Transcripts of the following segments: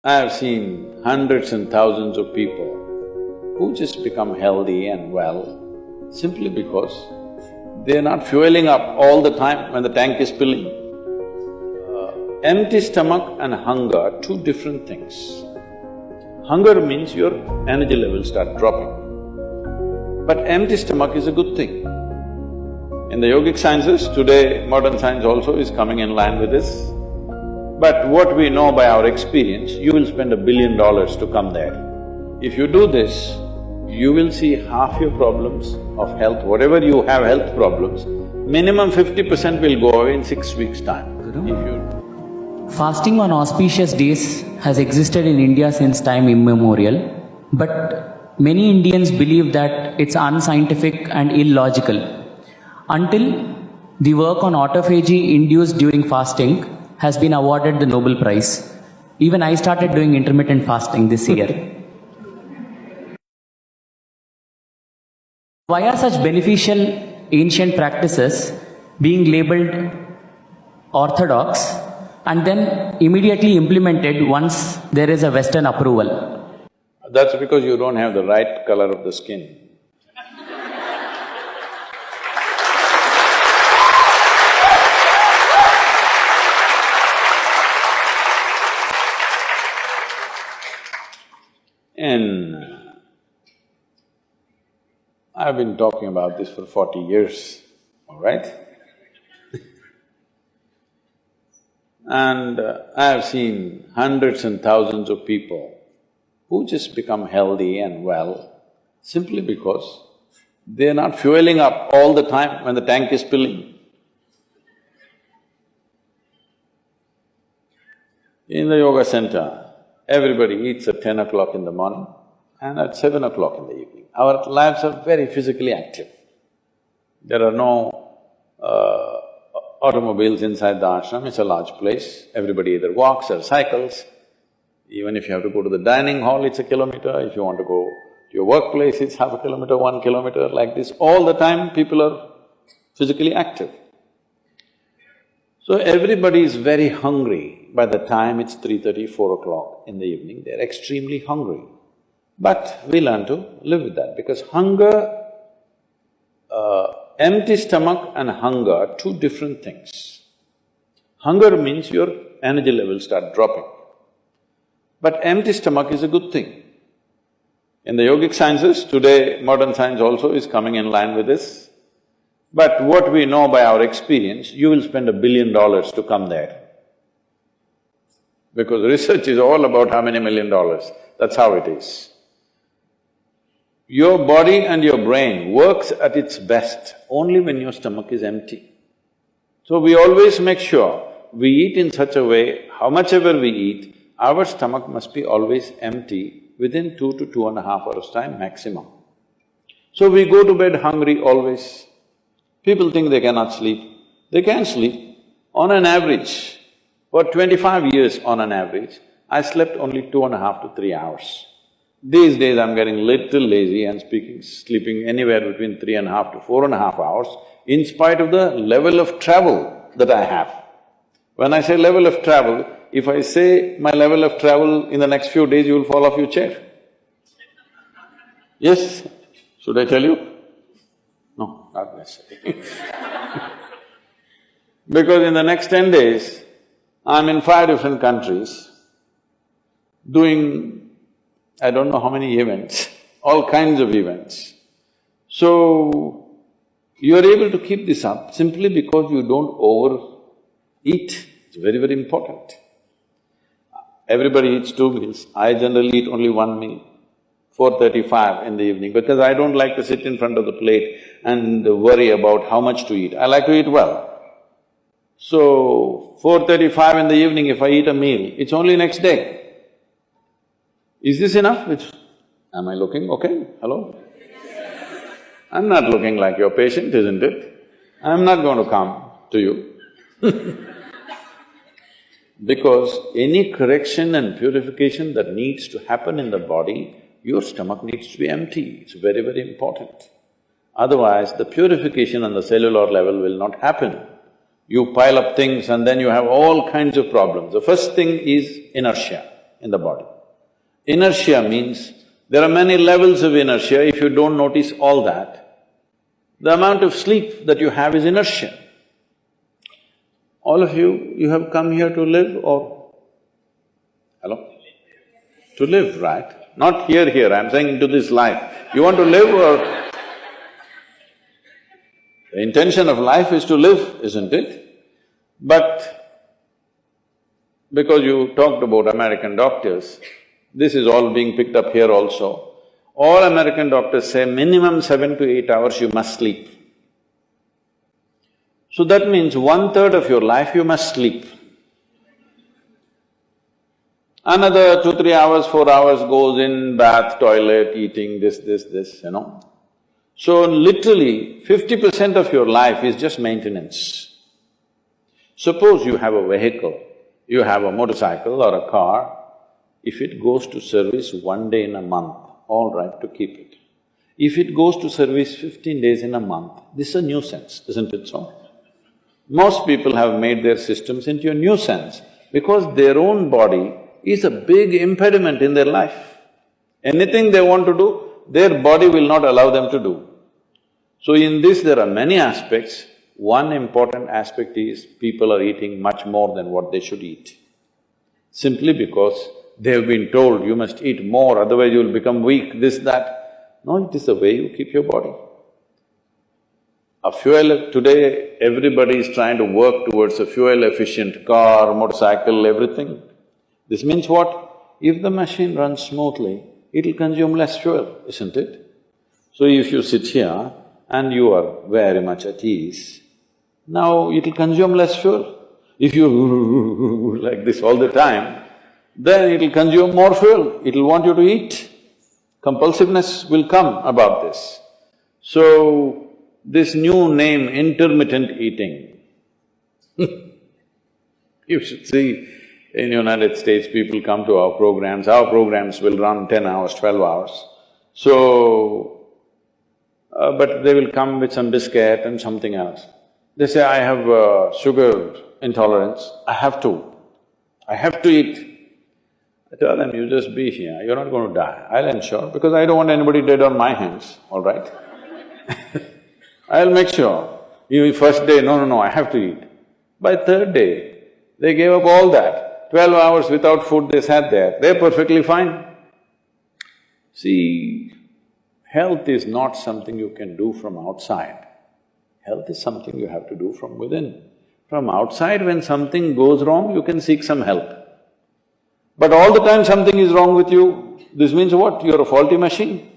I have seen hundreds and thousands of people who just become healthy and well simply because they're not fueling up all the time when the tank is filling. Empty stomach and hunger are two different things. Hunger means your energy levels start dropping. But empty stomach is a good thing. In the yogic sciences, today modern science also is coming in line with this. But what we know by our experience, you will spend $1 billion to come there. If you do this, you will see half your problems of health, whatever you have health problems, minimum 50% will go away in 6 weeks' time. Fasting on auspicious days has existed in India since time immemorial, but many Indians believe that it's unscientific and illogical. Until the work on autophagy induced during fasting has been awarded the Nobel Prize. Even I started doing intermittent fasting this year. Why are such beneficial ancient practices being labeled orthodox and then immediately implemented once there is a Western approval? That's because you don't have the right color of the skin. I've been talking about this for 40 years, all right? And I have seen hundreds and thousands of people who just become healthy and well simply because they're not fueling up all the time when the tank is filling. In the yoga center, everybody eats at 10 o'clock in the morning and at 7 o'clock in the evening. Our lives are very physically active. There are no automobiles inside the ashram, it's a large place. Everybody either walks or cycles. Even if you have to go to the dining hall, it's 1 kilometer. If you want to go to your workplace, it's half a kilometer, 1 kilometer, like this. All the time, people are physically active. So everybody is very hungry. By the time it's 3:30, 4 o'clock in the evening, they're extremely hungry. But we learn to live with that because hunger, empty stomach and hunger are two different things. Hunger means your energy levels start dropping. But empty stomach is a good thing. In the yogic sciences, today modern science also is coming in line with this. But what we know by our experience, you will spend $1 billion to come there. Because research is all about how many $1 million, that's how it is. Your body and your brain works at its best only when your stomach is empty. So we always make sure we eat in such a way, how much ever we eat, our stomach must be always empty within 2 to 2.5 hours' time maximum. So we go to bed hungry always. People think they cannot sleep. They can sleep. On an average, for 25 years on an average, I slept only 2.5 to 3 hours. These days I'm getting little lazy and sleeping anywhere between 3.5 to 4.5 hours in spite of the level of travel that I have. When I say level of travel, if I say my level of travel in the next few days, you will fall off your chair. Yes? Should I tell you? No, not necessarily. Because in the next 10 days, I'm in 5 different countries doing I don't know how many events, all kinds of events. So, you're able to keep this up simply because you don't overeat. It's very, very important. Everybody eats 2 meals. I generally eat only 1 meal, 4:35 in the evening, because I don't like to sit in front of the plate and worry about how much to eat. I like to eat well. So, 4:35 in the evening, if I eat a meal, it's only next day. Is this enough? Am I looking okay? Hello? I'm not looking like your patient, isn't it? I'm not going to come to you because any correction and purification that needs to happen in the body, your stomach needs to be empty. It's very, very important. Otherwise, the purification on the cellular level will not happen. You pile up things and then you have all kinds of problems. The first thing is inertia. in the body. Inertia means there are many levels of inertia. If you don't notice all that, the amount of sleep that you have is inertia. All of you have come here to live or… Hello? To live, right? Not here, I'm saying into this life. You want to live or… The intention of life is to live, isn't it? But because you talked about American doctors, this is all being picked up here also. All American doctors say minimum 7 to 8 hours you must sleep. So that means 1/3 of your life you must sleep. Another 2, 3 hours, 4 hours goes in bath, toilet, eating, this, you know. So literally 50% of your life is just maintenance. Suppose you have a vehicle, you have a motorcycle or a car, if it goes to service 1 day in a month, all right to keep it. If it goes to service 15 days in a month, this is a nuisance, isn't it so? Most people have made their systems into a nuisance because their own body is a big impediment in their life. Anything they want to do, their body will not allow them to do. So in this there are many aspects. One important aspect is people are eating much more than what they should eat. Simply because they have been told, you must eat more, otherwise you will become weak, this, that. No, it is the way you keep your body. Today everybody is trying to work towards a fuel-efficient car, motorcycle, everything. This means what? If the machine runs smoothly, it'll consume less fuel, isn't it? So if you sit here and you are very much at ease, now it'll consume less fuel. If you like this all the time, then it'll consume more fuel, it'll want you to eat. Compulsiveness will come about this. So, this new name, intermittent eating, you should see in United States people come to our programs will run 10 hours, 12 hours. So, but they will come with some biscuit and something else. They say, I have sugar intolerance, I have to eat. I tell them, you just be here, you're not going to die, I'll ensure, because I don't want anybody dead on my hands, all right? I'll make sure. You first day, no, I have to eat. By third day, they gave up all that. 12 hours without food they sat there, they're perfectly fine. See, health is not something you can do from outside. Health is something you have to do from within. From outside, when something goes wrong, you can seek some help. But all the time something is wrong with you, this means what? You're a faulty machine.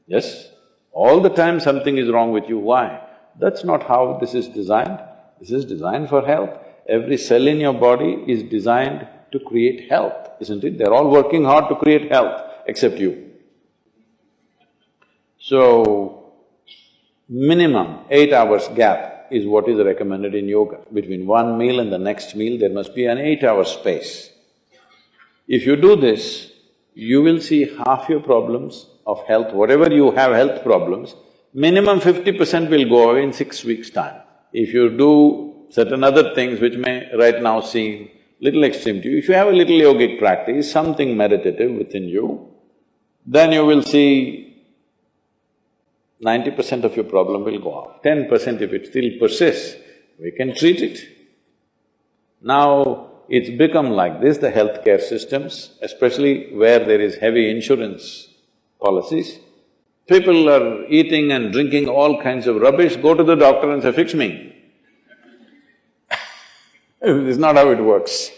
Yes? All the time something is wrong with you, why? That's not how this is designed. This is designed for health. Every cell in your body is designed to create health, isn't it? They're all working hard to create health, except you. So, minimum 8 hours gap is what is recommended in yoga. Between one meal and the next meal, there must be an 8-hour space. If you do this, you will see half your problems of health, whatever you have health problems, minimum 50% will go away in 6 weeks' time. If you do certain other things which may right now seem little extreme to you, if you have a little yogic practice, something meditative within you, then you will see 90% of your problem will go off. 10% if it still persists, we can treat it. Now, it's become like this, the healthcare systems, especially where there is heavy insurance policies. People are eating and drinking all kinds of rubbish, go to the doctor and say, fix me. This is not how it works